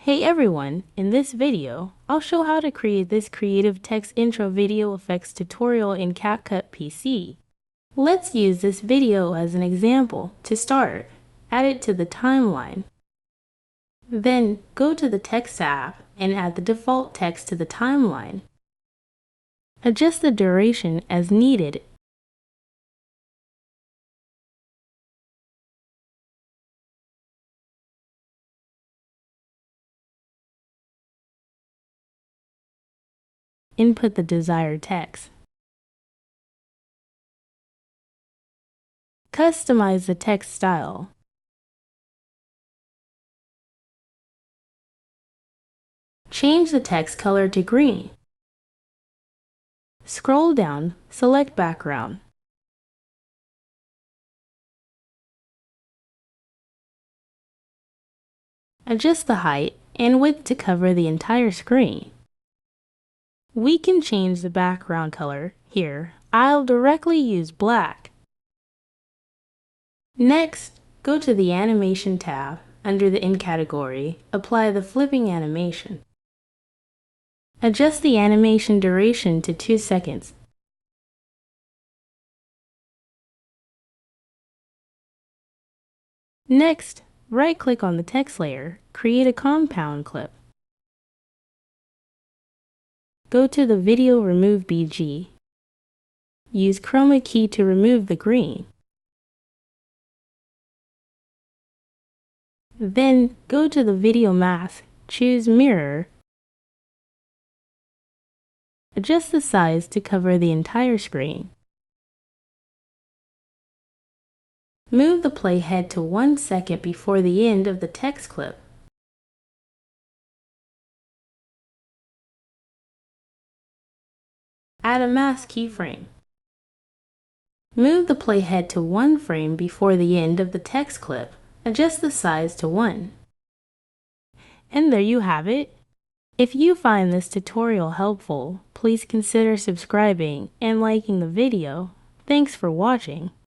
Hey everyone, in this video, I'll show how to create this creative text intro video effects tutorial in CapCut PC. Let's use this video as an example. To start, add it to the timeline. Then, go to the Text tab and add the default text to the timeline. Adjust the duration as needed. Input the desired text. Customize the text style. Change the text color to green. Scroll down, select background. Adjust the height and width to cover the entire screen. We can change the background color. Here, I'll directly use black. Next, go to the Animation tab. Under the In category, apply the flipping animation. Adjust the animation duration to 2 seconds. Next, right-click on the text layer, create a compound clip. Go to the Video Remove BG. Use Chroma key to remove the green. Then, go to the Video Mask, choose Mirror. Adjust the size to cover the entire screen. Move the playhead to 1 second before the end of the text clip. Add a mask keyframe. Move the playhead to 1 frame before the end of the text clip. Adjust the size to 1. And there you have it. If you find this tutorial helpful, please consider subscribing and liking the video. Thanks for watching.